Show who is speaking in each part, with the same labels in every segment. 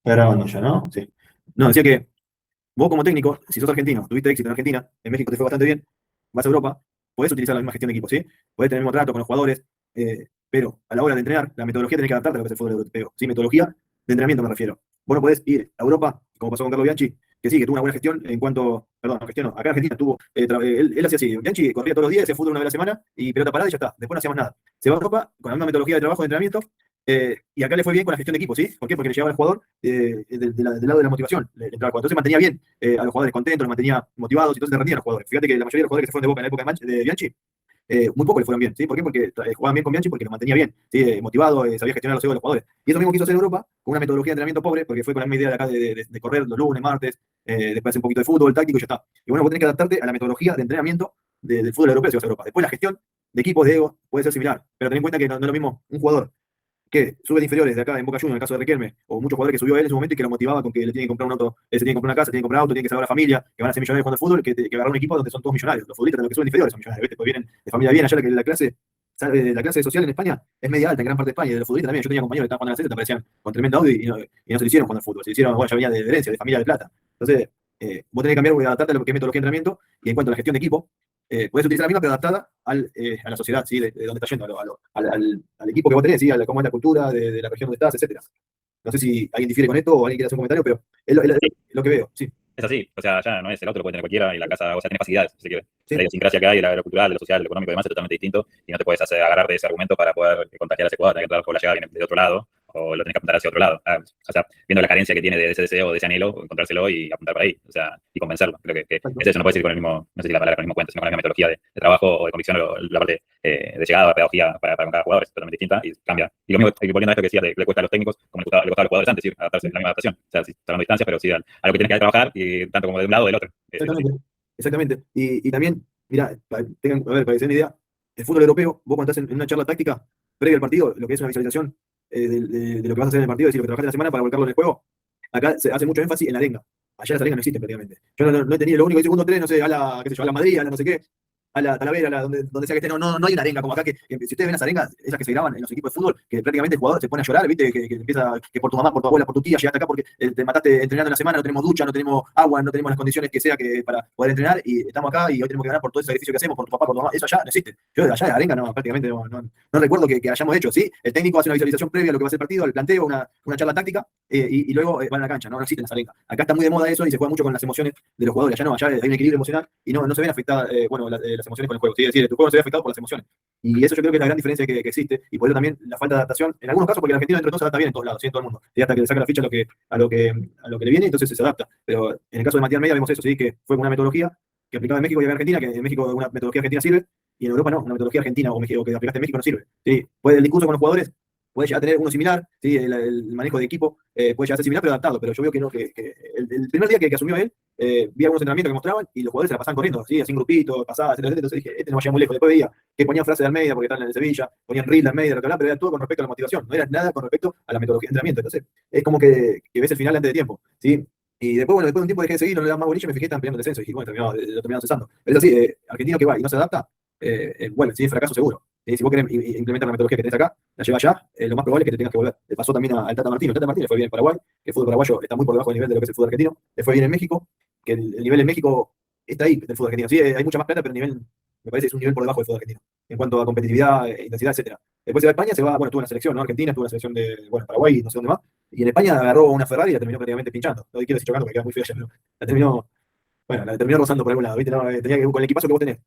Speaker 1: Está grabando ya, ¿no? Sí. No, decía que vos como técnico, si sos argentino, tuviste éxito en Argentina, en México te fue bastante bien, vas a Europa, podés utilizar la misma gestión de equipo, ¿sí? Podés tener el mismo trato con los jugadores, pero a la hora de entrenar, la metodología tenés que adaptarte a lo que es el fútbol europeo, ¿sí? Metodología de entrenamiento me refiero. Vos no podés ir a Europa, como pasó con Carlos Bianchi, que sí, que tuvo una buena gestión en cuanto, perdón, no gestionó, acá en Argentina tuvo, él hacía así, Bianchi corría todos los días, hacía fútbol una vez a la semana y pelota parada y ya está, después no hacíamos nada. Se va a Europa con la misma metodología de trabajo, de entrenamiento, y acá le fue bien con la gestión de equipo, ¿sí? ¿Por qué? Porque le llevaba al jugador del lado de la motivación. Entonces mantenía bien a los jugadores contentos, los mantenía motivados, y entonces le rendían a los jugadores. Fíjate que la mayoría de los jugadores que se fueron de Boca en la época de Bianchi, muy poco le fueron bien, ¿sí? ¿Por qué? Porque jugaban bien con Bianchi porque los mantenía bien, ¿sí? Motivado, sabía gestionar los egos de los jugadores. Y eso mismo quiso hacer Europa con una metodología de entrenamiento pobre, porque fue con la misma idea de acá de correr los lunes, martes, después hacer un poquito de fútbol táctico y ya está. Y bueno, vos tenés que adaptarte a la metodología de entrenamiento del fútbol europeo si vas a Europa. Después la gestión de equipos de ego puede ser similar, pero ten en cuenta que no es lo mismo un jugador que sube de inferiores de acá en Boca Juniors, en el caso de Riquelme, o muchos jugadores que subió él en su momento y que lo motivaba con que le tiene que comprar un auto, se tiene que comprar una casa, tiene que comprar un auto, tiene que salvar a la familia, que van a ser millonarios jugando al fútbol, que agarrar un equipo donde son todos millonarios. Los futbolistas de los que suben inferiores son millonarios, ¿viste? Porque vienen de familia bien, allá la clase social en España es media alta en gran parte de España, y de los futbolistas también. Yo tenía compañeros que estaban jugando a la C, te aparecían con tremendo audio y no se lo hicieron jugando al fútbol, se lo hicieron, bueno, ya venía de herencia, de familia de plata. Entonces, vos tenés que cambiar, adaptarte a lo que es metodología de entrenamiento, y en cuanto a la gestión de equipo, puedes utilizar la misma, pero adaptada a la sociedad, ¿sí? De dónde está yendo, al equipo que vos tenés, ¿sí? Cómo es la cultura, de la región donde estás, etcétera. No sé si alguien difiere con esto o alguien quiere hacer un comentario, pero es lo que veo, sí.
Speaker 2: Es así, o sea, ya no es el auto, lo puede tener cualquiera y la casa, o sea, tiene facilidades, si se quiere.
Speaker 1: Sí.
Speaker 2: La idiosincrasia que hay, lo cultural, lo social, lo económico y demás es totalmente distinto y no te puedes agarrar de ese argumento para poder contagiar a ese jugador, tenés que tratar con la llegada viene de otro lado o lo tenés que apuntar hacia otro lado. O sea, viendo la carencia que tiene de ese deseo, de ese anhelo, encontrárselo y apuntar para ahí, o sea, y convencerlo. Creo que es eso, no puedes ir con el mismo, no sé si la palabra con el mismo cuento, sino con la misma metodología de trabajo o de convicción o la parte de llegada o pedagogía para con cada jugador es totalmente distinta y cambia. Y lo mismo, volviendo a esto que decía, le cuesta a los técnicos, como le costaba a los jugadores antes, ¿sí? Adaptarse, la misma adaptación. O sea, sí, hablando de distancia, pero sí a lo que tienes que trabajar, y tanto como de un lado o del otro.
Speaker 1: Exactamente. Exactamente. Y también, mira, a ver, para que se den una idea, el fútbol europeo, vos cuando estás en una charla táctica, previo al partido, lo que es una visualización de lo que vas a hacer en el partido, es decir, lo que trabajaste en la semana para volcarlo en el juego, acá se hace mucho énfasis en la arenga. Allá las arengas no existen prácticamente. Yo no he tenido lo único que dice segundo tres, no sé, qué sé yo, a la Madrid, a la no sé qué, a la Talavera, donde sea que esté, no hay una arenga como acá, si ustedes ven las arengas, esas que se graban en los equipos de fútbol, que prácticamente el jugador se pone a llorar, ¿viste? Que empieza, que por tu mamá, por tu abuela, por tu tía, llegaste acá porque te mataste entrenando en la semana, no tenemos ducha, no tenemos agua, no tenemos las condiciones que sea para poder entrenar, y estamos acá y hoy tenemos que ganar por todo ese sacrificio que hacemos, por tu papá, por tu mamá. Eso allá no existe. Yo allá de arenga no, prácticamente no recuerdo que hayamos hecho, ¿sí? El técnico hace una visualización previa a lo que va a ser el partido, al planteo, una charla táctica, y luego van a la cancha, no existen las arengas. Acá está muy de moda eso y se juega mucho con las emociones de los jugadores. Allá no, allá hay un equilibrio emocional y no se ven afectadas, las emociones con el juego, ¿sí? Es decir, tu juego no se ve afectado por las emociones. Y eso yo creo que es la gran diferencia que existe, y por eso también la falta de adaptación, en algunos casos, porque el argentino entre todos se adapta bien en todos lados, ¿sí? En todo el mundo. Y hasta que le saca la ficha a lo que le viene, entonces se adapta. Pero en el caso de Matías Almeida vemos eso, ¿sí? Que fue una metodología que aplicaba en México y en Argentina, que en México una metodología argentina sirve, y en Europa no, una metodología argentina o México, que aplicaste en México no sirve, ¿sí? El discurso con los jugadores puede llegar a tener uno similar, ¿sí? El manejo de equipo puede llegar a ser similar, pero adaptado. Pero yo veo que no, que el primer día que asumió él, vi algunos entrenamientos que mostraban y los jugadores se la pasaban corriendo, ¿sí? Así en grupitos, pasadas, etcétera, etcétera. Entonces dije, este no va a llegar muy lejos. Después veía que ponían frases de Almeida porque están en el Sevilla, ponían reels de Almeida, pero era todo con respecto a la motivación, no era nada con respecto a la metodología de entrenamiento. Entonces es como que ves el final antes de tiempo, ¿sí? Y después, bueno, después de un tiempo dejé de seguir, no le daban más bolilla, me fijé, están peleando el descenso y dije, bueno, lo terminaron cesando. Pero es así, argentino que va y no se adapta, bueno, sí, es fracaso seguro. Si vos querés implementar la metodología que tenés acá, la llevas allá, lo más probable es que te tengas que volver. Le pasó también al Tata Martino. El Tata Martino le fue bien en Paraguay, que el fútbol paraguayo está muy por debajo del nivel de lo que es el fútbol argentino. Le fue bien en México, que el nivel en México está ahí, del fútbol argentino. Sí, hay mucha más plata, pero el nivel, me parece, es un nivel por debajo del fútbol argentino. En cuanto a competitividad, intensidad, etcétera. Después se va a España, bueno, tuvo una selección, ¿no? Argentina, tuvo una selección de, bueno, Paraguay, no sé dónde más. Y en España agarró una Ferrari y la terminó prácticamente pinchando. No quiero decir chocando, porque queda muy fea ya, pero la terminó rozando por algún lado, ¿viste? No, tenía que, con el equipazo que vos tenés.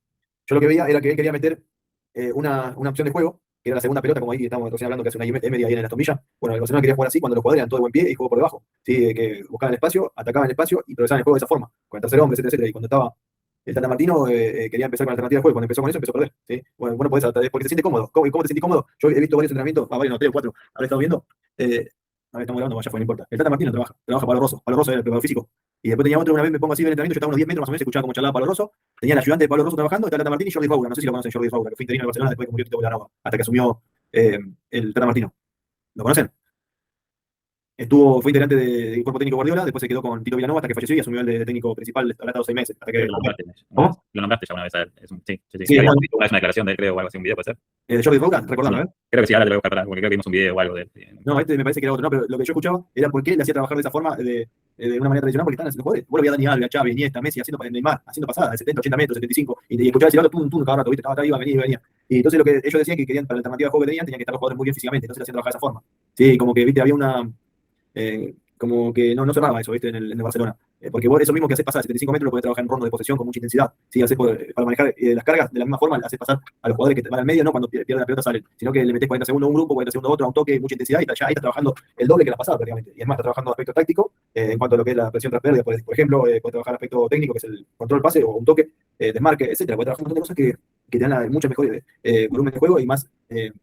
Speaker 1: Yo lo que veía era que él quería meter una opción de juego, que era la segunda pelota, como ahí estamos recién hablando, que hace una media ahí en la tomilla. Bueno, el Barcelona quería jugar así cuando los jugadores eran todo de buen pie y jugó por debajo. ¿Sí? Que buscaban el espacio, atacaban el espacio y progresaban el juego de esa forma, con el tercer hombre, etcétera, etcétera. Y cuando estaba el Tata Martino, quería empezar con la alternativa de juego. Cuando empezó con eso, empezó a perder. ¿Sí? Bueno, podés adaptar, porque se siente cómodo. ¿Cómo te sentís cómodo? Yo he visto varios entrenamientos, varios, no, 3 o 4, habré estado viendo. A ver, estamos grabando, ya fue, no importa. El Tata Martino trabaja Pablo Rosso. Pablo Rosso era el preparador físico. Y después tenía otro, una vez me pongo así en el entrenamiento, yo estaba a unos 10 metros más o menos, escuchaba cómo charlaba Pablo Rosso. Tenía el ayudante de Pablo Rosso trabajando, está el Tata Martino y Jordi Faura. No sé si lo conocen, Jordi Faura, que fue interino en Barcelona después que murió Tito Vilanova, hasta que asumió el Tata Martino. ¿Lo conocen? fue integrante del cuerpo técnico Guardiola, después se quedó con Tito Vilanova hasta que falleció y asumió el de técnico principal, habrá estado 6 meses. Hasta que,
Speaker 2: Lo nombraste,
Speaker 1: ¿cómo?
Speaker 2: lo nombraste ya una vez a él. Sí, sí, sí.
Speaker 1: Sí,
Speaker 2: Habíamos
Speaker 1: bueno,
Speaker 2: visto una vez una declaración de él, creo, o algo así, un video, puede ser.
Speaker 1: de Jordi Roca, recordame, a
Speaker 2: Sí.
Speaker 1: ver.
Speaker 2: Creo que sí, ahora te lo voy a buscar, porque creo que vimos un video o algo de él.
Speaker 1: No, este me parece que era otro, no, pero lo que yo escuchaba era por qué le hacía trabajar de esa forma, de una manera tradicional, porque están haciendo jugadores. Vos lo veías a Dani Alves, a Xavi, Iniesta, Messi, haciendo Neymar, haciendo pasadas de 70, 80 metros, 75, y escuchabas el silbato, tum, cada rato, ¿viste? Estaba acá, iba, venía. Y entonces lo que ellos decían que querían, para la alternativa de juego que tenían que estar los jugadores muy bien físicamente, entonces le hacían trabajar de esa forma. Sí, como que, viste, había una, como que no cerraba eso, ¿viste? En el Barcelona. Porque vos eso mismo que haces pasar a 75 metros lo podés trabajar en rondos de posesión con mucha intensidad. Sí, para manejar las cargas de la misma forma, haces pasar a los jugadores que van al medio, no cuando pierden la pelota salen, sino que le metés 40 segundos a un grupo, 40 segundos a otro, a un toque, mucha intensidad, y ya ahí está trabajando el doble que la pasada prácticamente. Y además está trabajando aspecto táctico, en cuanto a lo que es la presión tras pérdida, por ejemplo, puede trabajar aspecto técnico, que es el control del pase o un toque, desmarque, etcétera. Puede trabajar un montón de cosas que te dan mucho mejor volumen de juego y más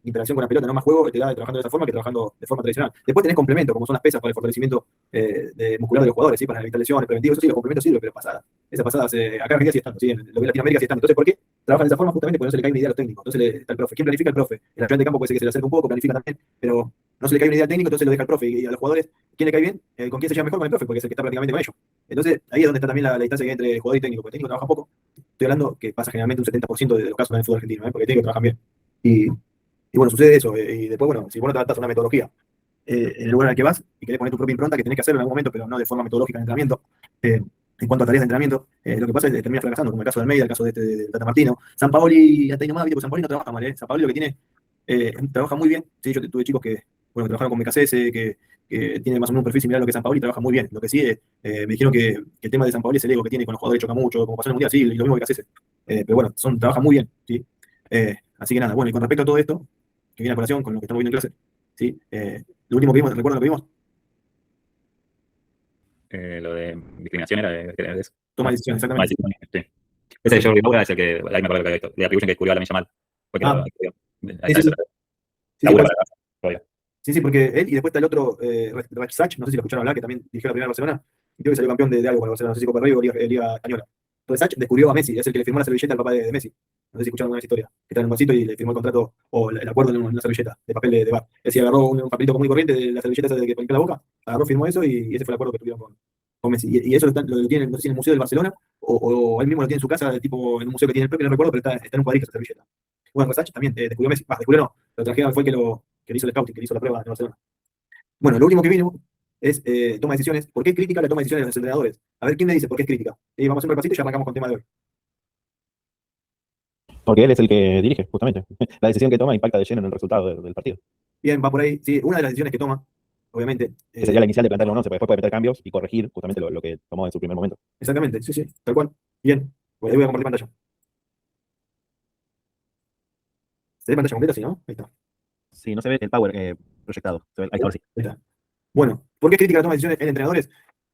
Speaker 1: interacción con la pelota, no más juego, te da trabajando de esa forma que trabajando de forma tradicional. Después tenés complemento, como son las pesas para el fortalecimiento de muscular de los jugadores, ¿sí? Para evitar lesiones, preventivos, eso sí, los complementos sirven, pero pasada. Esas pasadas, acá en Argentina sí están, ¿sí? En lo que es Latinoamérica sí están. Entonces, ¿por qué trabajan de esa forma? Justamente porque no se le cae una idea a los técnicos. Entonces está el profe. ¿Quién planifica? El profe. El ayudante de campo puede ser que se le acerque un poco, planifica también, pero no se le cae una idea al técnico, entonces lo deja el profe. Y a los jugadores, ¿quién le cae bien? ¿Con quién se lleva mejor? Con el profe, porque es el que está prácticamente con ellos. Entonces, ahí es donde está también la distancia que hay entre jugador y técnico, porque el técnico trabaja poco. Estoy hablando que pasa generalmente un 70% de los casos en el fútbol argentino, porque el técnico trabaja bien. Y bueno, sucede eso. Y después, bueno, si vos no te adaptás a una metodología en el lugar al que vas y querés poner tu propia impronta, que tenés que hacerlo en algún momento, pero no de forma metodológica en entrenamiento. En cuanto a tareas de entrenamiento, lo que pasa es que termina fracasando, como el caso de Almeida, el caso de Tata Martino. San Paoli, hasta ahí nomás, porque San Paoli no trabaja mal, ¿eh? San Paoli lo que tiene, trabaja muy bien. Sí, yo tuve chicos que, bueno, trabajaron con BKCS, que tiene más o menos un perfil similar a lo que es San Paoli, trabaja muy bien. Lo que sí, me dijeron que el tema de San Paoli es el ego que tiene con los jugadores, choca mucho, como pasó en el Mundial, sí, y lo mismo que BKCS. Pero bueno, trabajan muy bien, ¿sí? Así que nada, bueno, y con respecto a todo esto, que viene a colación con lo que estamos viendo en clase, ¿sí? Lo último que vimos, ¿recuerdan lo que vimos?
Speaker 2: Lo de discriminación era de eso.
Speaker 1: Toma de decisión,
Speaker 2: Toma de
Speaker 1: exactamente.
Speaker 2: decisiones, sí. Ese de Jordi Laura es el que, ahí me acuerdo que había visto, le atribuyen que descubrió a la Yamal. Porque
Speaker 1: Ah,
Speaker 2: ahí
Speaker 1: sí,
Speaker 2: está
Speaker 1: sí,
Speaker 2: eso.
Speaker 1: sí, sí, sí,
Speaker 2: Laburo
Speaker 1: pues,
Speaker 2: para la todavía.
Speaker 1: sí, sí, porque él y después está el otro, Rachsach, no sé si lo escucharon hablar, que también dirigió la primera Barcelona, y creo que salió campeón de algo para Barcelona, no sé si Copa Rey o Liga Española. Entonces Sach descubrió a Messi, es el que le firmó la servilleta al papá de Messi. No sé si escucharon alguna historia, que está en un vasito y le firmó el contrato o el acuerdo en una servilleta de papel de bar. Él sí agarró un papelito común y corriente de la servilleta esa de que ponía la boca, agarró, firmó eso y ese fue el acuerdo que tuvieron con Messi. Y eso lo tienen, no sé si en el Museo del Barcelona o él mismo lo tiene en su casa, tipo en un museo que tiene el propio, no recuerdo, pero está en un cuadrito esa servilleta. Bueno, Sach también descubrió Messi, descubrió no, lo trajeron, fue el que le hizo el scouting, que le hizo la prueba en Barcelona. Bueno, lo último que vino es toma de decisiones. ¿Por qué es crítica la toma de decisiones de los entrenadores? A ver, ¿quién me dice por qué es crítica? Y vamos a hacer un repasito y ya arrancamos con el tema de hoy.
Speaker 3: Porque él es el que dirige, justamente. La decisión que toma impacta de lleno en el resultado del partido.
Speaker 1: Bien, va por ahí. Sí, una de las decisiones que toma, obviamente.
Speaker 3: Que sería la inicial de plantear un 11, porque después puede meter cambios y corregir justamente lo que tomó en su primer momento.
Speaker 1: Exactamente, sí, sí, tal cual. Bien, pues ahí voy a compartir pantalla. ¿Se ve pantalla completa? Sí, ¿no? Ahí está.
Speaker 3: Sí, no se ve el power proyectado. Ahí está, ahora sí.
Speaker 1: Ahí está. Bueno, ¿por qué es crítica la toma de decisiones en entrenadores?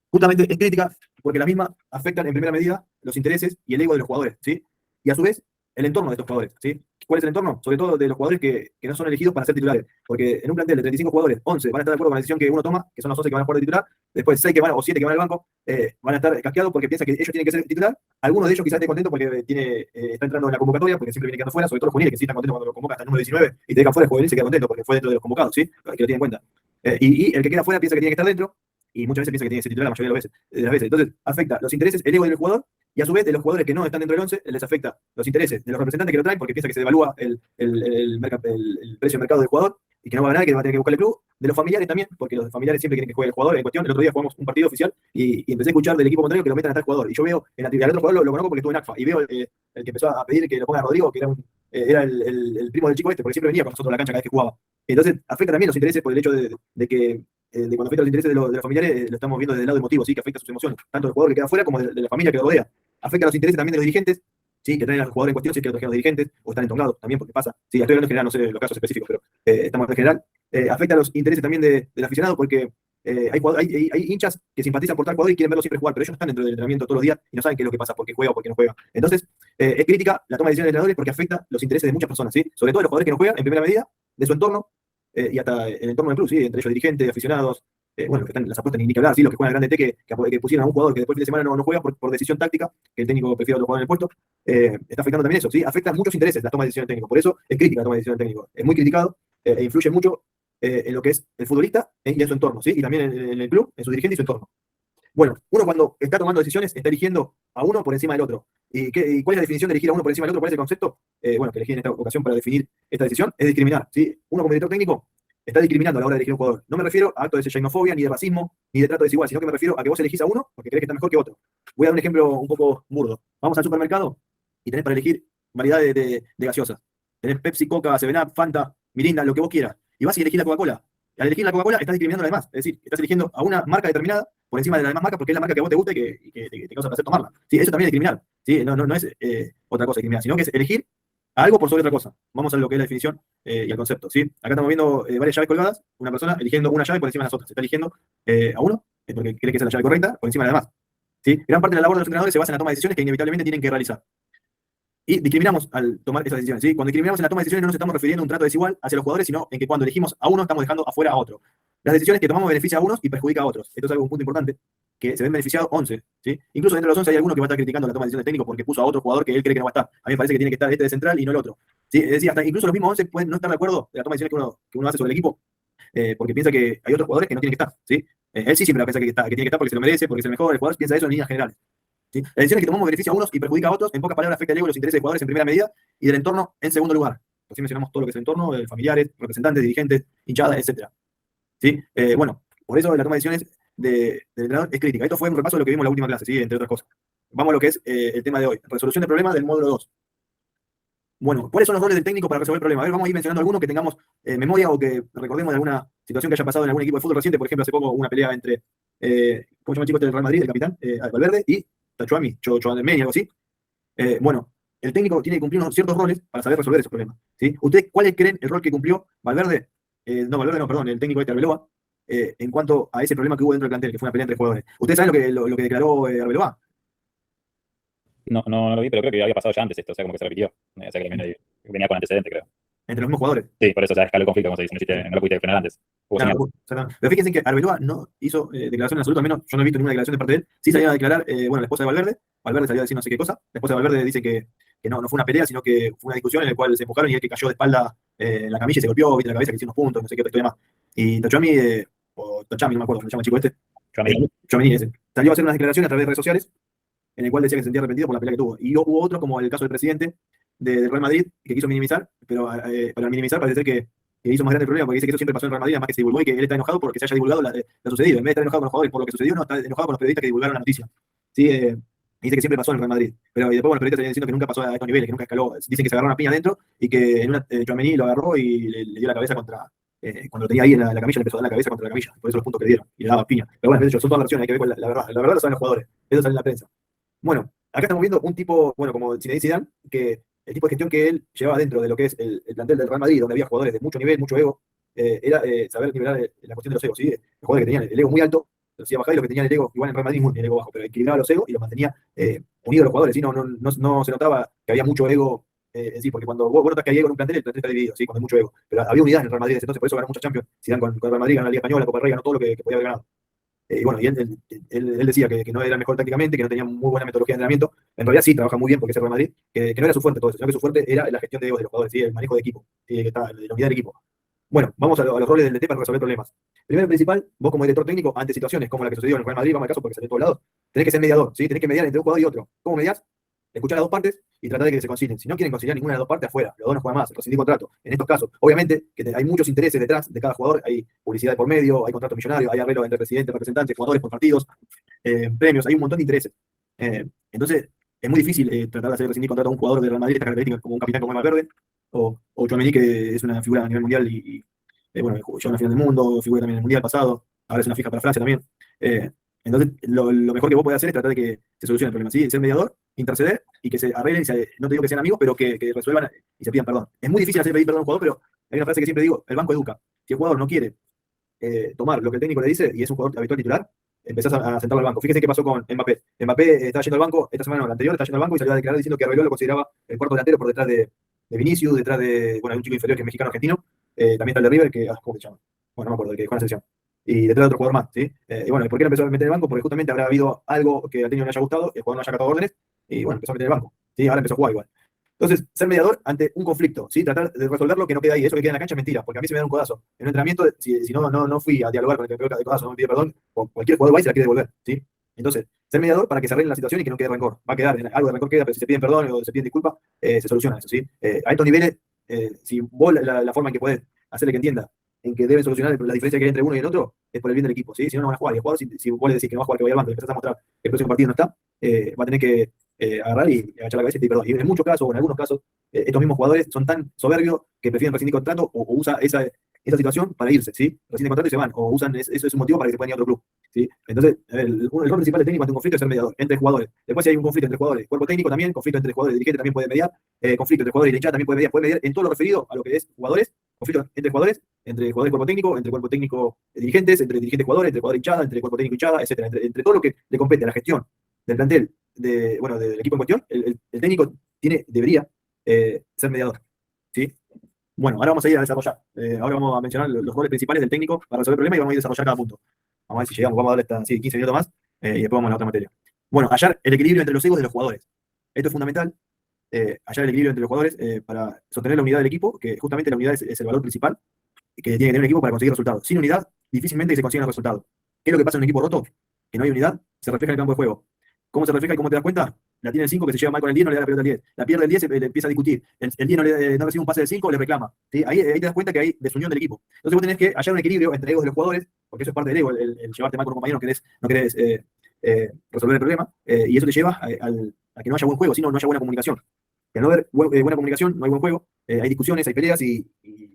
Speaker 1: Justamente es crítica porque las mismas afectan en primera medida los intereses y el ego de los jugadores, ¿sí? Y a su vez, el entorno de estos jugadores, ¿sí? ¿Cuál es el entorno? Sobre todo de los jugadores que no son elegidos para ser titulares. Porque en un plantel de 35 jugadores, 11 van a estar de acuerdo con la decisión que uno toma, que son los 11 que van a jugar de titular, después 6 que van, o 7 que van al banco, van a estar casqueados porque piensan que ellos tienen que ser titular. Algunos de ellos quizás estén contentos porque está entrando en la convocatoria, porque siempre viene quedando fuera, sobre todo los juveniles, que sí están contentos cuando lo convocan hasta el número 19 y te dejan fuera, el juvenil se queda contento porque fue dentro de los convocados, ¿sí? Que lo tienen en cuenta. Y el que queda fuera piensa que tiene que estar dentro, y muchas veces piensa que tiene que ser titular la mayoría de las veces. Entonces, afecta los intereses, el ego del jugador, y a su vez de los jugadores que no están dentro del 11, les afecta los intereses de los representantes que lo traen, porque piensa que se devalúa el precio de mercado del jugador, y que no va a ganar, que va a tener que buscar el club. De los familiares también, porque los familiares siempre quieren que juegue el jugador en cuestión. El otro día jugamos un partido oficial y empecé a escuchar del equipo contrario que lo metan a tal jugador. Y yo veo, en la actividad del otro jugador lo conozco porque estuve en ACFA, y veo el que empezó a pedir que lo ponga a Rodrigo, que era el primo del chico este, porque siempre venía con nosotros a la cancha cada vez que jugaba. Entonces, afecta también los intereses por el hecho de que de cuando afecta los intereses de los familiares, lo estamos viendo desde el lado emotivo, ¿sí? Que afecta sus emociones, tanto del jugador que queda fuera como de la familia que lo rodea. Afecta los intereses también de los dirigentes, ¿sí? Que traen al jugador en cuestión, si es que lo trajeron los dirigentes, o están entongados también, porque pasa. Sí, estoy hablando en general, no sé los casos específicos, pero estamos en general. Afecta los intereses también del aficionado, porque hay hinchas que simpatizan por tal jugador y quieren verlo siempre jugar, pero ellos no están dentro del entrenamiento todos los días y no saben qué es lo que pasa, por qué juega o por qué no juega. Entonces, es crítica la toma de decisiones de entrenadores porque afecta los intereses de muchas personas, ¿sí? Sobre todo de los jugadores que no juegan, en primera medida, de su entorno, y hasta el entorno del club, ¿sí? Entre ellos dirigentes, aficionados, bueno, que están las apuestas ni que hablar, ¿sí? Los que juegan al grande T que pusieron a un jugador que después el fin de semana no juega por decisión táctica, que el técnico prefiere a otro jugador en el puesto, está afectando también eso, ¿sí? Afecta muchos intereses la toma de decisiones del técnico, por eso es crítica la toma de decisiones del técnico, es muy criticado e influye mucho en lo que es el futbolista y en su entorno, ¿sí? Y también en el club, en su dirigente y su entorno. Bueno, uno cuando está tomando decisiones está eligiendo a uno por encima del otro. ¿Y cuál es la definición de elegir a uno por encima del otro? ¿Cuál es el concepto? Bueno, que elegí en esta ocasión para definir esta decisión, es discriminar, ¿sí? Uno como director técnico está discriminando a la hora de elegir un jugador. No me refiero a actos de xenofobia, ni de racismo, ni de trato desigual, sino que me refiero a que vos elegís a uno porque crees que está mejor que otro. Voy a dar un ejemplo un poco burdo. Vamos al supermercado y tenés para elegir variedad de gaseosas. Tenés Pepsi, Coca, 7-Up, Fanta, Mirinda, lo que vos quieras. Y vas y elegís la Coca-Cola. Al elegir la Coca-Cola estás discriminando a la demás. Es decir, estás eligiendo a una marca determinada por encima de la demás marca porque es la marca que a vos te gusta y que te causa placer tomarla. Sí, eso también es discriminar. ¿Sí? No es otra cosa discriminar, sino que es elegir algo por sobre otra cosa. Vamos a lo que es la definición y el concepto. ¿Sí? Acá estamos viendo varias llaves colgadas, una persona eligiendo una llave por encima de las otras. Se está eligiendo a uno porque cree que esa es la llave correcta por encima de la demás. ¿Sí? Gran parte de la labor de los entrenadores se basa en la toma de decisiones que inevitablemente tienen que realizar. Y discriminamos al tomar esas decisiones. ¿Sí? Cuando discriminamos en la toma de decisiones no nos estamos refiriendo a un trato desigual hacia los jugadores, sino en que cuando elegimos a uno estamos dejando afuera a otro. Las decisiones que tomamos benefician a unos y perjudican a otros. Esto es un punto importante, que se ven beneficiados 11. ¿Sí? Incluso dentro de los 11 hay alguno que va a estar criticando la toma de decisiones del técnico porque puso a otro jugador que él cree que no va a estar. A mí me parece que tiene que estar este de central y no el otro. ¿Sí? Es decir, hasta incluso los mismos 11 pueden no estar de acuerdo de la toma de decisiones que uno hace sobre el equipo, porque piensa que hay otros jugadores que no tienen que estar. ¿Sí? Él sí siempre piensa que tiene que estar porque se lo merece, porque es el mejor. El jugador piensa eso en líneas generales. ¿Sí? Las decisiones que tomamos beneficia a unos y perjudica a otros, en pocas palabras afecta el ego y los intereses de jugadores en primera medida y del entorno en segundo lugar. Así mencionamos todo lo que es el entorno, familiares, representantes, dirigentes, hinchadas, etc. ¿Sí? Bueno, por eso la toma de decisiones del entrenador es crítica. Esto fue un repaso de lo que vimos en la última clase, ¿sí? Entre otras cosas. Vamos a lo que es el tema de hoy, resolución de problemas del módulo 2. Bueno, ¿cuáles son los roles del técnico para resolver problemas? A ver, vamos a ir mencionando algunos que tengamos memoria o que recordemos de alguna situación que haya pasado en algún equipo de fútbol reciente. Por ejemplo, hace poco una pelea entre, ¿cómo se llama el chico este del Real Madrid, el capitán? Valverde y Tachuami, Choameni, algo así. Bueno, el técnico tiene que cumplir unos ciertos roles para saber resolver esos problemas. ¿Sí? ¿Ustedes cuáles creen el rol que cumplió Valverde? Valverde no, perdón, el técnico de Arbeloa, en cuanto a ese problema que hubo dentro del plantel, que fue una pelea entre jugadores. ¿Ustedes saben lo que declaró Arbeloa?
Speaker 2: No lo vi, pero creo que había pasado ya antes esto, o sea, como que se repitió. O sea, que venía con antecedente, creo.
Speaker 1: Entre los mismos jugadores.
Speaker 2: Sí, por eso, o sea, escaló el conflicto, como se dice, no lo pudiste frenar antes.
Speaker 1: Claro, pero fíjense que Arbeloa no hizo declaración en absoluto, al menos yo no he visto ninguna declaración de parte de él. Sí salía a declarar, la esposa de Valverde. Valverde salió a decir no sé qué cosa. La esposa de Valverde dice que no fue una pelea, sino que fue una discusión en la cual se empujaron y él que cayó de espalda en la camilla y se golpeó, viste la cabeza, que hizo unos puntos, no sé qué otra historia más. Y Tachami, o Tachami, no me acuerdo cómo se llama el chico este. Tchouaméni ese. Salió a hacer unas declaraciones a través de redes sociales en el cual decía que se sentía arrepentido por la pelea que tuvo. Y hubo otro, como el caso del presidente del Real Madrid, que quiso minimizar, pero para minimizar parece ser que hizo más grande el problema, porque dice que eso siempre pasó en Real Madrid, además que se divulgó y que él está enojado porque se haya divulgado lo sucedido. En vez de estar enojado con los jugadores por lo que sucedió, no está enojado con los periodistas que divulgaron la noticia. ¿Sí? Dice que siempre pasó en el Real Madrid. Pero después los periodistas salían diciendo que nunca pasó a estos niveles, que nunca escaló. Dicen que se agarró una piña adentro y que en una Tchouaméni lo agarró y le dio la cabeza contra. Cuando lo tenía ahí en la camilla, le empezó a dar la cabeza contra la camilla. Por eso los puntos que le dieron. Y le daba piña. Pero bueno, de hecho, son todas versiones, hay que ver con la verdad. La verdad lo saben los jugadores. Eso sale en la prensa. Bueno, acá estamos viendo un tipo, bueno, como Zinedine Zidane, que el tipo de gestión que él llevaba dentro de lo que es el plantel del Real Madrid, donde había jugadores de mucho nivel, mucho ego, era saber nivelar la cuestión de los egos, ¿sí? Los jugadores que tenían el ego muy alto, los hacía bajar, y los que tenían el ego, igual en Real Madrid, el ego bajo, pero equilibraba los egos y los mantenía unidos los jugadores, ¿sí? No se notaba que había mucho ego en sí, porque cuando vos notas que hay ego en un plantel, el plantel está dividido, ¿sí? Cuando hay mucho ego. Pero había unidad en el Real Madrid desde entonces, por eso ganó muchas Champions. Zidane con el Real Madrid ganó la Liga Española, Copa del Rey, ganó todo lo que podía haber ganado. Y bueno, y él decía que no era el mejor tácticamente, que no tenía muy buena metodología de entrenamiento. En realidad sí, trabaja muy bien porque es el Real Madrid, que no era su fuerte todo eso, sino que su fuerte era la gestión de egos de los jugadores, ¿sí? El manejo de equipo, ¿sí? La unidad del equipo. Bueno, vamos a los roles del DT para resolver problemas. Primero y principal, vos como director técnico, ante situaciones como la que sucedió en el Real Madrid, vamos al caso porque salió de todos lados, tenés que ser mediador, ¿sí? Tenés que mediar entre un jugador y otro. ¿Cómo mediás? Escuchar a las dos partes y tratar de que se concilien. Si no quieren conciliar ninguna de las dos partes, afuera. Los dos no juegan más, rescindir contrato. En estos casos, obviamente, que hay muchos intereses detrás de cada jugador. Hay publicidad de por medio, hay contratos millonarios, hay arreglos entre presidentes, representantes, jugadores por partidos, premios, hay un montón de intereses. Entonces, es muy difícil tratar de hacer rescindir contrato a un jugador de Real Madrid de estas características como un capitán como Valverde o Tchouaméni, que es una figura a nivel mundial y bueno, llegó a una final del mundo, figura también en el mundial pasado, ahora es una fija para Francia también. Entonces, lo mejor que vos podés hacer es tratar de que se solucione el problema, ¿sí? Ser mediador, interceder y que se arreglen, no te digo que sean amigos, pero que resuelvan y se pidan perdón. Es muy difícil hacer pedir perdón a un jugador, pero hay una frase que siempre digo, el banco educa. Si el jugador no quiere tomar lo que el técnico le dice y es un jugador habitual titular, empezás a sentarlo al banco. Fíjese qué pasó con Mbappé. Mbappé estaba yendo al banco, esta semana o la anterior, estaba yendo al banco y salió a declarar diciendo que Arbeloa lo consideraba el cuarto delantero por detrás de Vinicius, detrás de, bueno, hay un chico inferior que es mexicano argentino, también está el de River, que, ¿cómo se llama? Bueno, no me acuerdo, el que dejó la selección. Y detrás de otro jugador más, ¿sí? Y bueno, ¿por qué lo empezó a meter en el banco? Porque justamente habrá habido algo que al técnico no le haya gustado, el jugador no haya acatado órdenes, y bueno, empezó a meter en el banco, ¿sí? Ahora empezó a jugar igual. Entonces, ser mediador ante un conflicto, ¿sí? Tratar de resolverlo que no queda ahí. Eso que queda en la cancha es mentira, porque a mí se me da un codazo. En un entrenamiento, si no fui a dialogar con el que me pegó de codazo, no me pide perdón, o cualquier jugador va y se la quiere devolver, ¿sí? Entonces, ser mediador para que se arregle la situación y que no quede rencor. Va a quedar, algo de rencor queda, pero si se piden perdón o se piden disculpas, se soluciona eso, ¿sí? A estos niveles, si vos la forma en que podés hacerle que entienda en que deben solucionar la diferencia que hay entre uno y el otro, es por el bien del equipo, ¿sí? Si no, no van a jugar. Y el jugador, si vos le decís que no va a jugar, que vaya al banco, y empezás a mostrar que el próximo partido no está, va a tener que agarrar y agachar la cabeza y pedir perdón. Y en muchos casos, o en algunos casos, estos mismos jugadores son tan soberbios que prefieren rescindir contrato o usa esa situación para irse, ¿sí? Rescinden contrato y se van, o usan eso es un motivo para que se puedan ir a otro club, ¿sí? Entonces, el rol principal del técnico ante un conflicto es ser mediador entre jugadores. Después, si hay un conflicto entre jugadores, cuerpo técnico también, conflicto entre jugadores y dirigentes también puede mediar, conflicto entre jugadores y hinchada también puede mediar en todo lo referido a lo que es jugadores, conflicto entre jugadores y cuerpo técnico dirigentes, entre dirigentes jugadores, entre jugador hinchada, entre cuerpo técnico y hinchada, etcétera, entre todo lo que le compete a la gestión del plantel, del equipo en cuestión, el técnico debería ser mediador, ¿sí? Bueno, ahora vamos a ir a desarrollar. Ahora vamos a mencionar los roles principales del técnico para resolver el problema y vamos a ir a desarrollar cada punto. Vamos a ver si llegamos, vamos a darle 15 minutos más y después vamos a la otra materia. Bueno, hallar el equilibrio entre los egos de los jugadores. Esto es fundamental, hallar el equilibrio entre los jugadores para sostener la unidad del equipo, que justamente la unidad es el valor principal que tiene que tener un equipo para conseguir resultados. Sin unidad, difícilmente se consiguen los resultados. ¿Qué es lo que pasa en un equipo roto? Que no hay unidad, se refleja en el campo de juego. ¿Cómo se refleja y cómo te das cuenta? La tiene el 5 que se lleva mal con el 10, no le da la pelota al 10. La pierde el 10, le empieza a discutir. El 10 no recibe un pase del 5, le reclama. ¿Sí? Ahí te das cuenta que hay desunión del equipo. Entonces vos tenés que hallar un equilibrio entre egos de los jugadores, porque eso es parte del ego, el llevarte mal con un compañero, no querés resolver el problema, y eso te lleva a que no haya buen juego, sino no haya buena comunicación. Que al no haber buena comunicación, no hay buen juego, hay discusiones, hay peleas y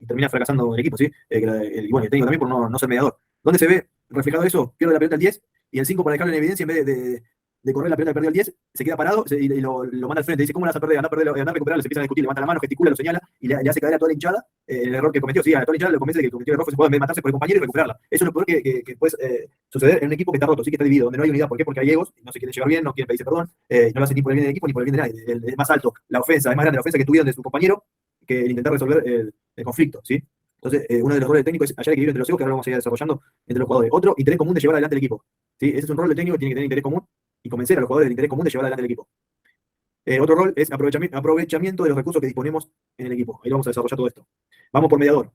Speaker 1: termina fracasando el equipo, ¿sí? El técnico también por no ser mediador. ¿Dónde se ve reflejado eso? Pierde la pelota el 10 y el 5 para dejarlo en evidencia, en vez de correr la pelota que perdió el 10, se queda parado y lo manda al frente. Dice, ¿cómo la vas a perder? Anda a recuperarlo, se empiezan a discutir, levanta la mano, gesticula, lo señala y le hace caer a toda la hinchada el error que cometió. Sí, a toda la hinchada le convence de que cometió el error, se puede en vez de matarse por el compañero y recuperarla. Eso es lo peor que puede suceder en un equipo que está roto, sí, que está dividido, donde no hay unidad. ¿Por qué? Porque hay egos, no se quieren llevar bien, no quieren pedirse perdón, no lo hacen ni por el bien del equipo ni por el bien de nadie. Es más alto la ofensa, es más grande la ofensa que tuvieron de su compañero que el intentar resolver el conflicto, ¿sí? Entonces, uno de los roles del técnico es hallar equilibrio entre los egos, que ahora vamos a ir desarrollando entre los jugadores. Otro, interés común de llevar adelante el equipo. ¿Sí? Ese es un rol del técnico que tiene que tener interés común y convencer a los jugadores del interés común de llevar adelante el equipo. Otro rol es aprovechamiento de los recursos que disponemos en el equipo. Ahí vamos a desarrollar todo esto. Vamos por mediador.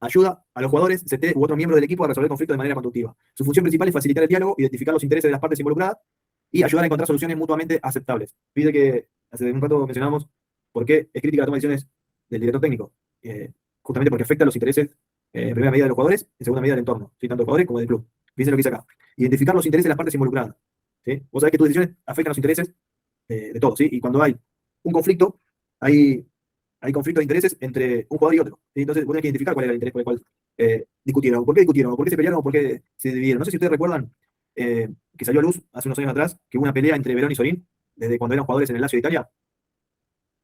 Speaker 1: Ayuda a los jugadores, CT u otros miembros del equipo a resolver conflictos de manera constructiva. Su función principal es facilitar el diálogo, identificar los intereses de las partes involucradas y ayudar a encontrar soluciones mutuamente aceptables. Pide que hace un rato mencionamos por qué es crítica la toma de decisiones del director técnico. Justamente porque afecta los intereses, en primera medida de los jugadores, en segunda medida del entorno, ¿sí? Tanto de los jugadores como del club. Fíjense lo que dice acá. Identificar los intereses de las partes involucradas. ¿Sí? Vos sabés que tus decisiones afectan los intereses de todos, ¿sí? Y cuando hay un conflicto, hay conflicto de intereses entre un jugador y otro, ¿sí? Entonces vos tenés que identificar cuál era el interés por el cual discutieron, por qué discutieron, por qué se pelearon o por qué se dividieron. No sé si ustedes recuerdan que salió a luz hace unos años atrás que hubo una pelea entre Verón y Sorín, desde cuando eran jugadores en el Lazio de Italia.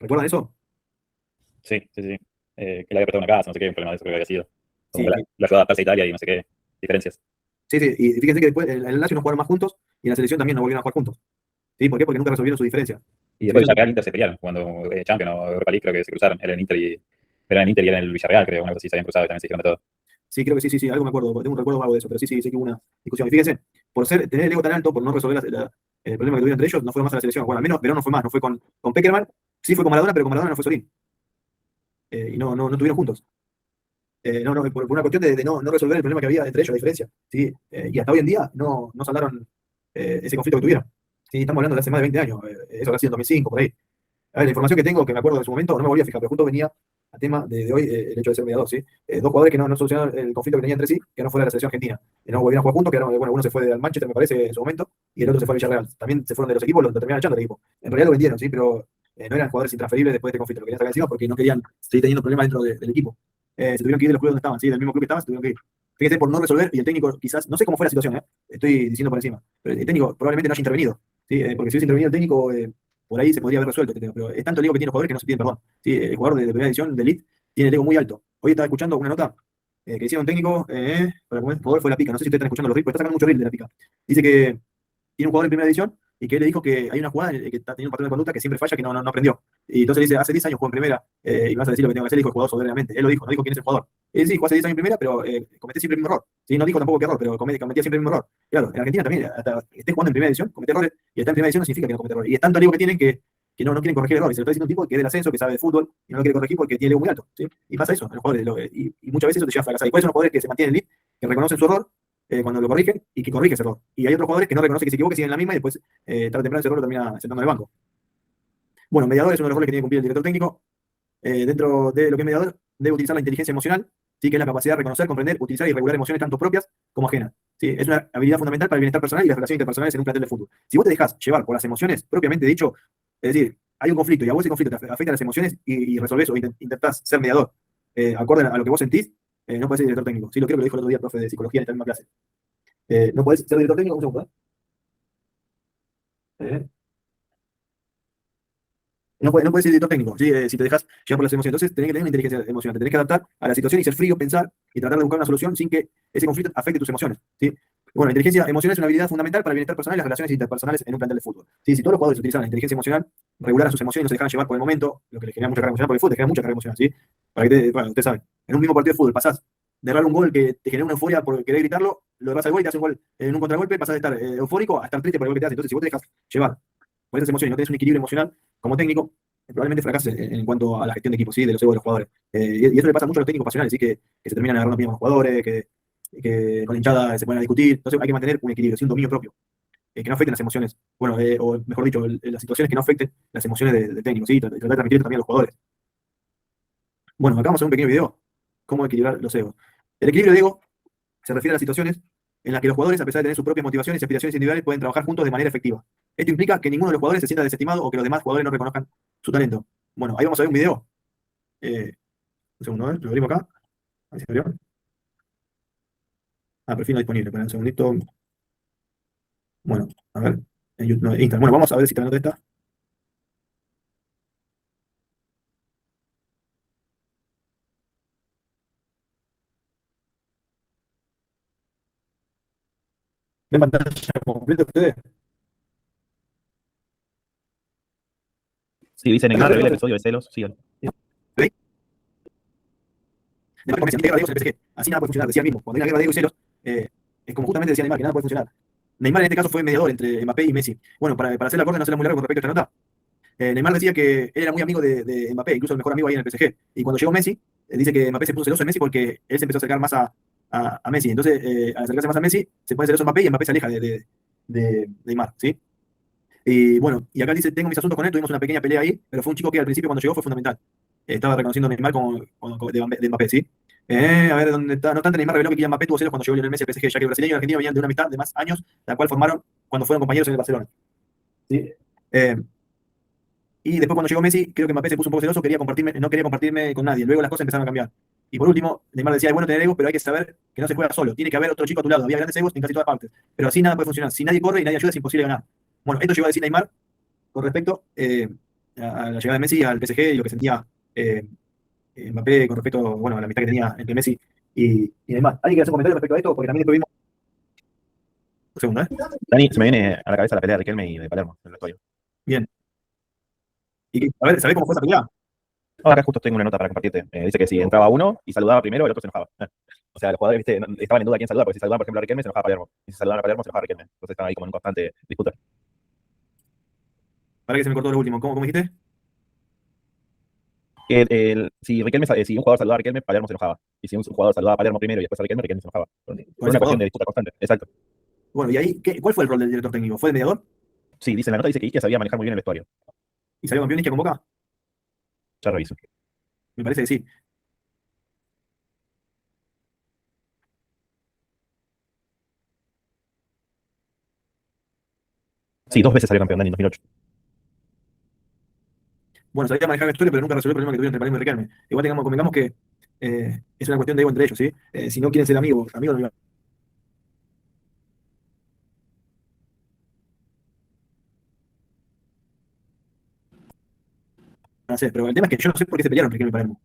Speaker 1: ¿Recuerdan eso?
Speaker 2: Sí. Que le había prestado una casa, no sé qué, un problema de eso creo que había sido. Como
Speaker 1: Sí,
Speaker 2: que la ayudó a adaptarse a Italia y no sé qué diferencias.
Speaker 1: sí, y fíjense que después en el Lazio no jugaron más juntos y en la selección también no volvieron a jugar juntos. ¿Sí? ¿Por qué? Porque nunca resolvieron su diferencia.
Speaker 2: Y después Villarreal Inter se pelearon cuando Champions o Europa League creo que se cruzaron. Era en Inter y era en el Villarreal, creo, una cosa así, se habían cruzado y también se dijeron de todo.
Speaker 1: Sí, creo que sí, algo me acuerdo, tengo un recuerdo vago de eso, pero sí que hubo una discusión. Y fíjense, tener el ego tan alto, por no resolver el problema que tuvieron entre ellos, no fueron más a la selección. Bueno, al menos Verón no fue más, no fue con Peckerman, sí fue con Maradona, pero con Maradona no fue Sorín. Y no tuvieron juntos. Por una cuestión de no resolver el problema que había entre ellos, la diferencia. ¿Sí? Y hasta hoy en día no saldaron ese conflicto que tuvieron. Sí, estamos hablando de hace más de 20 años, eso ha sido en 2005, por ahí. A ver, la información que tengo, que me acuerdo de su momento, no me volví a fijar, pero justo venía a tema de hoy el hecho de ser mediador, ¿sí? Dos jugadores que no solucionaron el conflicto que tenían entre sí, que no fue de la selección argentina. No volvieron a jugar juntos, bueno, uno se fue al Manchester, me parece, en su momento, y el otro se fue al Villarreal. También se fueron de los equipos, lo terminaron echando del equipo. En realidad lo vendieron, ¿sí? Pero no eran jugadores intransferibles después de este conflicto, lo querían sacar encima porque no querían seguir teniendo problemas dentro del equipo. Se tuvieron que ir de los clubes donde estaban, ¿sí? Del mismo club que estaban, se tuvieron que ir. Fíjate, por no resolver, y el técnico quizás, no sé cómo fue la situación, estoy diciendo por encima, pero el técnico probablemente no haya intervenido, ¿sí? Porque si hubiese intervenido el técnico, por ahí se podría haber resuelto este tema, pero es tanto el ego que tienen los jugadores que no se piden perdón, ¿sí? El jugador de primera división, de Elite, tiene el ego muy alto. Hoy estaba escuchando una nota que decía un técnico, para comer, el jugador fue la pica, no sé si ustedes están escuchando los reels, pero está sacando mucho reel de la pica. Dice que tiene un jugador en primera división y que él le dijo que hay una jugada en que está teniendo un patrón de conducta que siempre falla, que no aprendió. Y entonces le dice, hace 10 años juego en primera, y vas a decir lo que tengo que hacer, le dijo el jugador soberanamente. Él lo dijo, no dijo quién es el jugador. Él sí, jugó hace 10 años en primera, pero cometí siempre el mismo error. ¿Sí? No dijo tampoco qué error, pero cometía siempre el mismo error. Claro, en Argentina también, hasta estés jugando en primera división, comete errores, y está en primera división no significa que no comete errores. Y es tanto el ego que tienen que que no quieren corregir errores. Se lo está diciendo un tipo que es del ascenso, que sabe de fútbol, y no lo quiere corregir porque tiene el ego muy alto, ¿sí? Y pasa eso, a los jugadores, y muchas veces eso te lleva a fracasar. Y por eso son jugadores que se mantienen en el lead, que reconocen su error cuando lo corrigen y que corrige ese error. Y hay otros jugadores que no reconocen que se equivoquen, siguen la misma y después, tarde o temprano, ese error lo termina sentando en el banco. Bueno, mediador es uno de los roles que tiene que cumplir el director técnico. Dentro de lo que es mediador, debe utilizar la inteligencia emocional, ¿sí? Que es la capacidad de reconocer, comprender, utilizar y regular emociones tanto propias como ajenas. ¿Sí? Es una habilidad fundamental para el bienestar personal y las relaciones interpersonales en un plantel de fútbol. Si vos te dejás llevar por las emociones, propiamente dicho, es decir, hay un conflicto y a vos ese conflicto te afecta las emociones y resolvés o intentás ser mediador acorde a lo que vos sentís, no podés ser director técnico. Sí, lo creo que lo dijo el otro día el profe de psicología en esta misma clase. No podés ser director técnico, un segundo, ¿eh? No puedes ser director técnico, ¿sí? Si te dejas llevar por las emociones. Entonces, tenés que tener una inteligencia emocional. Te tenés que adaptar a la situación y ser frío, pensar y tratar de buscar una solución sin que ese conflicto afecte tus emociones, ¿sí? Bueno, la inteligencia emocional es una habilidad fundamental para el bienestar personal y las relaciones interpersonales en un plantel de fútbol. ¿Sí? Si todos los jugadores utilizan la inteligencia emocional, regularan sus emociones y no se dejan llevar por el momento, lo que les genera mucha carga emocional, porque el fútbol te genera mucha carga emocional, ¿sí? Para que bueno, ustedes saben, en un mismo partido de fútbol pasás de errar un gol que te genera una euforia por querer gritarlo, lo vas al gol y te hace un gol en un contragolpe, pasás de estar eufórico a estar triste por el gol que te hace. Entonces, si vos te dejas llevar por esas emociones y no tenés un equilibrio emocional como técnico, probablemente fracase en cuanto a la gestión de equipo, ¿sí? De los egos de los jugadores. Y eso le pasa mucho a los técnicos pasionales, ¿sí? Que se terminan agarrando piña con los jugadores, que con la hinchada se ponen a discutir. Entonces hay que mantener un equilibrio, ¿sí? Un dominio propio, que no afecten las emociones. Bueno, o mejor dicho, las situaciones que no afecten las emociones del técnico, ¿sí? Tratar de transmitir también a los jugadores. Bueno, acá vamos a hacer un pequeño video, cómo equilibrar los egos. El equilibrio de ego se refiere a las situaciones en las que los jugadores, a pesar de tener sus propias motivaciones y aspiraciones individuales, pueden trabajar juntos de manera efectiva. Esto implica que ninguno de los jugadores se sienta desestimado o que los demás jugadores no reconozcan su talento. Bueno, ahí vamos a ver un video. Eh, un segundo, lo abrimos acá. A ver si abrió. Perfil no disponible. Espera un segundito. Bueno, a ver. En YouTube, no, Instagram. Bueno, vamos a ver si te nota esta. ¿Ven pantalla completa ustedes?
Speaker 3: Sí, dice Neymar revela episodio de celos. Sí,
Speaker 1: ¿Veis? Después comienza a guerra de egos en el PSG. Así nada puede funcionar. Decía él mismo. Cuando hay una guerra de egos y celos, es como justamente decía Neymar, que nada puede funcionar. Neymar en este caso fue mediador entre Mbappé y Messi. Bueno, para hacer la corte no será muy largo con respecto a esta nota. Neymar decía que él era muy amigo de Mbappé, incluso el mejor amigo ahí en el PSG. Y cuando llegó Messi, dice que Mbappé se puso celoso de Messi porque él se empezó a acercar más a Messi. Entonces, al acercarse más a Messi, se pone celoso Mbappé y Mbappé se aleja de Neymar, ¿sí? Y bueno, y acá dice, tengo mis asuntos con él, tuvimos una pequeña pelea ahí, pero fue un chico que al principio cuando llegó fue fundamental. Estaba reconociendo a Neymar de Mbappé, ¿sí? A ver, ¿dónde está? No obstante, Neymar reveló que Kylian Mbappé tuvo celos cuando llegó Lionel Messi al PSG, ya que el brasileño y el argentino venían de una amistad de más años, la cual formaron cuando fueron compañeros en el Barcelona, ¿sí? Y después cuando llegó Messi, creo que Mbappé se puso un poco celoso, no quería compartirme con nadie. Luego las cosas empezaron a cambiar. Y por último, Neymar decía, es bueno tener egos, pero hay que saber que no se juega solo. Tiene que haber otro chico a tu lado. Había grandes egos en casi todas partes. Pero así nada puede funcionar. Si nadie corre y nadie ayuda, es imposible ganar. Bueno, esto llegó a decir Neymar con respecto a la llegada de Messi al PSG y lo que sentía eh, Mbappé con respecto, bueno, a la amistad que tenía entre Messi y Neymar. ¿Alguien quiere hacer un comentario respecto a esto? Porque también después vimos... Un segundo, ¿eh?
Speaker 3: Dani, se me viene a la cabeza la pelea de Riquelme y de Palermo en el vestuario.
Speaker 1: Bien. A ver, ¿sabés cómo fue esa pelea?
Speaker 3: Acá justo tengo una nota para compartirte. Dice que si entraba uno y saludaba primero, el otro se enojaba. O sea, los jugadores, viste, estaban en duda quién saludaba, porque si saludaban, por ejemplo, a Riquelme, se enojaba Palermo. Y si saludaban a Palermo, se enojaba Riquelme. Entonces estaban ahí como en un constante disputa.
Speaker 1: Para que se me cortó lo último. ¿Cómo dijiste?
Speaker 3: Si si un jugador saludaba a Riquelme, Palermo se enojaba. Y si un jugador saludaba a Palermo primero y después a Riquelme, Riquelme se enojaba. Por
Speaker 1: Con
Speaker 3: una
Speaker 1: ese
Speaker 3: cuestión
Speaker 1: jugador.
Speaker 3: de disputa constante. Exacto.
Speaker 1: Bueno, y ahí, ¿cuál fue el rol del director técnico? ¿Fue de mediador?
Speaker 3: Sí, dice en la nota, dice que Isquia sabía manejar muy bien el vestuario.
Speaker 1: ¿Y salió campeón Isquia con Boca?
Speaker 3: Ya reviso.
Speaker 1: Me parece que sí.
Speaker 3: Sí, 2 veces salió campeón, Dani, en 2008.
Speaker 1: Bueno, sabía manejar la historia, pero nunca resolvió el problema que tuvieron entre Palermo y Riquelme. Igual convengamos que es una cuestión de ego entre ellos, ¿sí? Si no quieren ser amigos no lo van a hacer. Pero el tema es que yo no sé por qué se pelearon Riquelme y Palermo.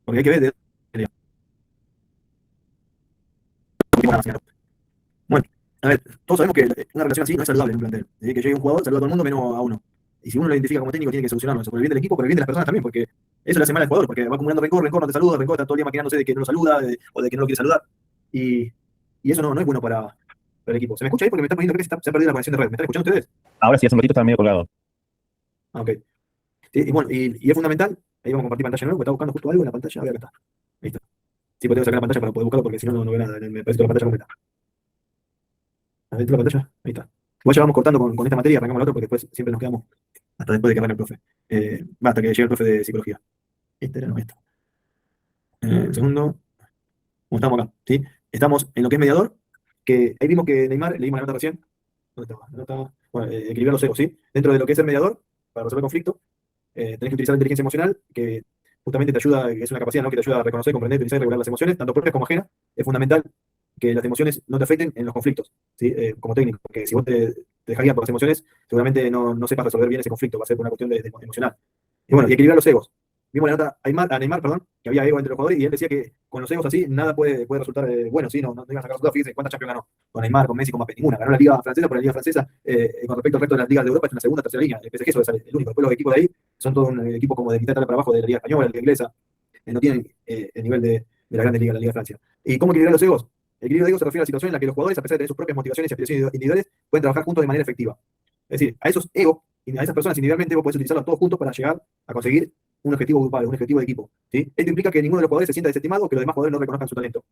Speaker 1: Porque hay que ver de dónde pelearon. Bueno, a ver, todos sabemos que una relación así no es saludable en un plantel. Que llegue un jugador, saluda a todo el mundo menos a uno. Y si uno lo identifica como técnico, tiene que solucionarlo. Eso por el bien del equipo, por el bien de las personas también, porque eso le hace mal al jugador, porque va acumulando rencor no te saluda, rencor está todo el día maquinándose de que no lo saluda o de que no lo quiere saludar. Y, y eso no es bueno para el equipo. ¿Se me escucha ahí? Porque me está poniendo que se ha perdido la conexión de red. ¿Me están escuchando ustedes?
Speaker 3: Ahora sí, hace un ratito estaba medio colgado.
Speaker 1: Ah, ok. Sí, y bueno, y es fundamental, ahí vamos a compartir pantalla nueva, porque estaba buscando justo algo en la pantalla, a ver, acá está. Ahí está. Sí, porque tengo que sacar la pantalla para poder buscarlo, porque si no, no veo nada, me parece la pantalla completa. Adentro de la pantalla, ahí está. Igual ya vamos cortando con esta materia, arrancamos la otra, porque después siempre nos quedamos hasta después de que arranque el profe. Hasta que llegue el profe de psicología. Este era, no, esto. Un segundo. Como estamos acá, ¿sí? Estamos en lo que es mediador, que ahí vimos que Neymar, leímos la nota recién. ¿Dónde estaba? La nota, bueno, equilibrar los egos, ¿sí? Dentro de lo que es el mediador, para resolver conflicto, tenés que utilizar la inteligencia emocional, que justamente te ayuda, es una capacidad, ¿no? Que te ayuda a reconocer, comprender, utilizar y regular las emociones, tanto propias como ajenas. Es fundamental que las emociones no te afecten en los conflictos, ¿sí? Como técnico, porque si vos te dejas guiar por las emociones, seguramente no sepas resolver bien ese conflicto, va a ser por una cuestión de emocional. Y bueno, y equilibrar los egos. Vimos la nota a Neymar, perdón, que había ego entre los jugadores y él decía que con los egos así nada puede resultar bueno, ¿sí? No iban a sacar resultados. Fíjense cuántas Champions ganó con Neymar, con Messi, con Mbappé, ninguna. Ganó la Liga Francesa, por la Liga Francesa, con respecto al resto de las ligas de Europa, es una segunda, tercera línea. El PSG sobresale, el único. Después los equipos de ahí son todo un equipo como de mitad de para abajo de la Liga Española, la Liga Inglesa. No tienen el nivel de las grandes ligas, la Liga de Francia. ¿Y cómo equilibrar los egos? El equilibrio de egos se refiere a la situación en la que los jugadores, a pesar de tener sus propias motivaciones y aspiraciones individuales, pueden trabajar juntos de manera efectiva. Es decir, a esos egos, a esas personas individualmente vos podés utilizarlos todos juntos para llegar a conseguir un objetivo grupal, un objetivo de equipo. ¿Sí? Esto implica que ninguno de los jugadores se sienta desestimado o que los demás jugadores no reconozcan su talento.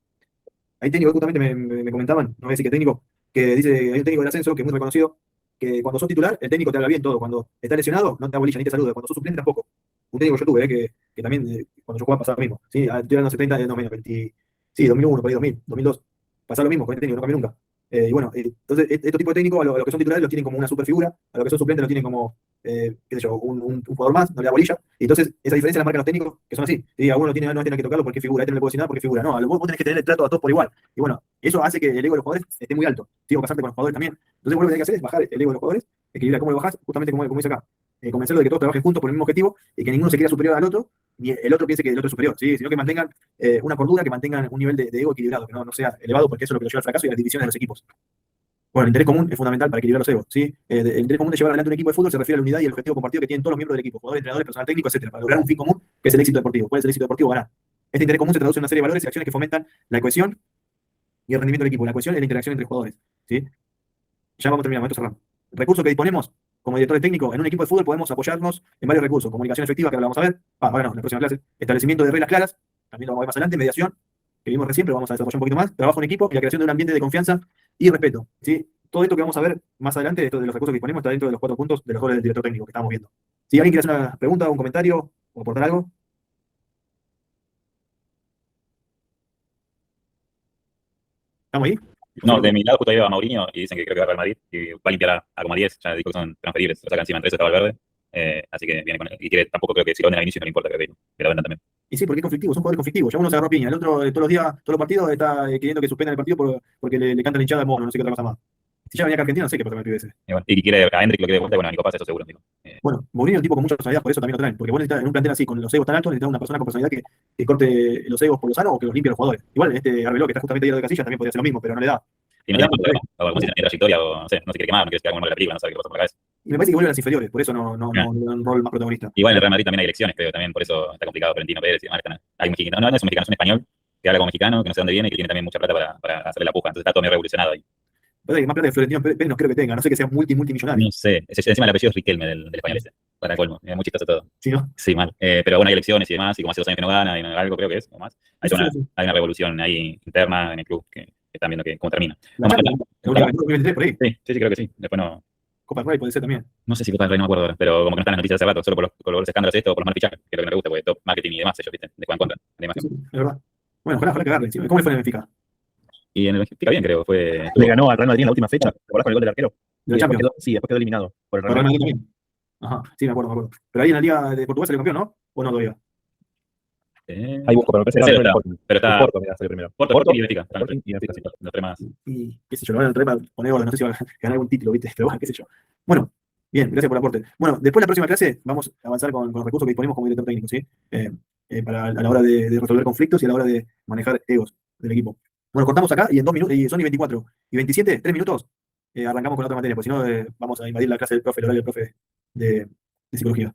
Speaker 1: Hay técnicos, justamente me comentaban, no sé si qué técnico, que dice, hay un técnico del ascenso que es muy reconocido, que cuando sos titular, el técnico te habla bien todo. Cuando está lesionado, no te da bolilla ni te saluda. Cuando sos suplente, tampoco. Un técnico que yo tuve, que también cuando yo jugaba pasaba lo mismo. ¿Sí? Estoy hablando 70, no menos, 20, sí, 2001, por ahí 2000, 2002. Pasaba lo mismo con este técnico, no cambió nunca. Y bueno, entonces estos tipos de técnicos, a los que son titulares, los tienen como una super figura, a los que son suplentes, los tienen como, qué sé yo, un jugador más, no le da bolilla. Y entonces, esa diferencia la marcan los técnicos que son así. ¿Sí? A uno no tiene que tocarlo porque figura, a este no le puedo decir nada porque figura. No, vos tenés que tener el trato a todos por igual. Y bueno, eso hace que el ego de los jugadores esté muy alto. Sigo casarte con los jugadores también. Entonces, vos lo que tenés que hacer es bajar el ego de los jugadores, equilibrar cómo lo bajás, justamente como dice acá. Convencerlo de que todos trabajen juntos por el mismo objetivo y que ninguno se crea superior al otro, ni el otro piense que el otro es superior, ¿sí? Sino que mantengan una cordura, que mantengan un nivel de ego equilibrado, que no sea elevado, porque eso es lo que lo lleva al fracaso y a las divisiones de los equipos. Bueno, el interés común es fundamental para equilibrar los egos, ¿sí? El interés común de llevar adelante un equipo de fútbol se refiere a la unidad y el objetivo compartido que tienen todos los miembros del equipo, jugadores, entrenadores, personal técnico, etcétera, para lograr un fin común que es el éxito deportivo. ¿Cuál es el éxito deportivo? Ganar. Este interés común se traduce en una serie de valores y acciones que fomentan la cohesión y el rendimiento del equipo. La cohesión es la interacción entre jugadores, ¿sí? Ya vamos a terminar, momento cerrando. Recursos que disponemos como director técnico en un equipo de fútbol podemos apoyarnos en varios recursos. Comunicación efectiva, que ahora vamos a ver. Ahora no, en la próxima clase. Establecimiento de reglas claras, también lo vamos a ver más adelante. Mediación, que vimos recién, pero vamos a desarrollar un poquito más. Trabajo en equipo y la creación de un ambiente de confianza y respeto, ¿sí? Todo esto que vamos a ver más adelante, esto de los recursos que disponemos, está dentro de los 4 puntos de los roles del director técnico que estamos viendo. Si alguien quiere hacer una pregunta, un comentario o aportar algo, ¿estamos ahí?
Speaker 2: No, de mi lado justo ahí va Mourinho y dicen que creo que va a Real Madrid y va a limpiar a como a 10, ya dijo que son transferibles, lo sacan encima entre eso estaba el verde, así que viene con él. Y quiere, tampoco creo que si lo venden al inicio no le importa que lo vendan también.
Speaker 1: Y sí, porque es conflictivo, son jugadores conflictivos. Ya uno se agarró a piña, el otro todos los días, todos los partidos está queriendo que suspendan el partido porque le canta la hinchada de mono, no sé qué otra cosa más. Si ya venía acá a Argentina, no sé qué pasa con el pibe ese.
Speaker 2: Y, bueno, y quiere a Hendrik lo quiere de vuelta, bueno, a Nico Paz, eso seguro, digo.
Speaker 1: Bueno, Mourinho es un tipo con mucha personalidad, por eso también lo traen. Porque vos necesitas, en un plantel así, con los egos tan altos, necesitas una persona con personalidad que corte los egos por lo sano o que los limpie a los jugadores. Igual, este Arbeloa, que está justamente ahí a lo de Casillas, también podría hacer lo mismo, pero no le da.
Speaker 2: Y no tiene tiempo, o como si tiene trayectoria, o no sé, no se quiere quemar, no quiere quedar como en la película, no sabe qué pasa por la cabeza.
Speaker 1: Y me parece que vuelve a las inferiores, por eso no le da un rol más protagonista.
Speaker 2: Igual en el Real Madrid también hay elecciones, creo, también por eso está complicado Florentino Pérez y demás. Hay un mexicano, no es un mexicano, es un español que habla como mexicano, que no sé dónde viene y que tiene también mucha plata para hacerle la puja. Entonces está todo medio revolucionado ahí.
Speaker 1: Parece que más plata de Florentino Pérez no creo que tenga, no sé que sea multimillonario.
Speaker 2: No sé, encima el apellido es Riquelme del español ese, para colmo. Es muy chistoso todo.
Speaker 1: ¿Sí, no?
Speaker 2: Sí, mal. Pero bueno, hay elecciones y demás, y como hace 2 años que no gana, y algo creo que es, o más. Hay,
Speaker 1: Sí,
Speaker 2: una,
Speaker 1: sí.
Speaker 2: hay una revolución ahí interna en el club que están viendo cómo termina.
Speaker 1: La
Speaker 2: Vamos a
Speaker 1: Champions, la última 2023 por ahí.
Speaker 2: Sí, creo que sí. Después no.
Speaker 1: Copa del Rey puede ser también.
Speaker 2: No sé si Copa del Rey, no me acuerdo ahora, pero como que no están en las noticias hace rato, solo por los escándalos estos, o por los malos fichajes, que es lo que no me gusta, porque top marketing y demás, ellos, ¿viste? De juegan contra.
Speaker 1: Sí, sí, es verdad. Bueno, ojalá que agarre. ¿Cómo le fue en el Benfica?
Speaker 2: Y en el Benfica bien, creo, fue.
Speaker 3: Le ganó al Real Madrid en la última fecha. ¿Te acordás con el gol del arquero?
Speaker 1: ¿De la
Speaker 3: Y después
Speaker 1: Champions?
Speaker 3: después quedó eliminado por el
Speaker 1: ¿Para
Speaker 3: Real
Speaker 1: Real
Speaker 3: Madrid.
Speaker 1: Madrid también? Ajá, sí, me acuerdo. Pero ahí en la Liga de Portugal salió campeón, ¿no? ¿O no todavía?
Speaker 3: Ahí busco, pero me parece que
Speaker 2: Tercero
Speaker 3: era
Speaker 2: está, pero
Speaker 3: el
Speaker 2: está
Speaker 3: Porto, mira, salió primero.
Speaker 2: Porto y Benfica.
Speaker 3: Sporting y Benfica, sí.
Speaker 2: Los tres más.
Speaker 1: Y qué sé yo, lo van a traer para poner orden, no sé si va a ganar algún título, ¿viste? Pero bueno, qué sé yo. Bueno, bien, gracias por el aporte. Bueno, después de la próxima clase vamos a avanzar con los recursos que disponemos como director técnico, ¿sí? Para a la hora de resolver conflictos y a la hora de manejar egos del equipo. Bueno, cortamos acá y en 2 minutos, y son y 24 y 27, 3 minutos, arrancamos con la otra materia, porque si no vamos a invadir la clase del profe, el horario del profe de psicología.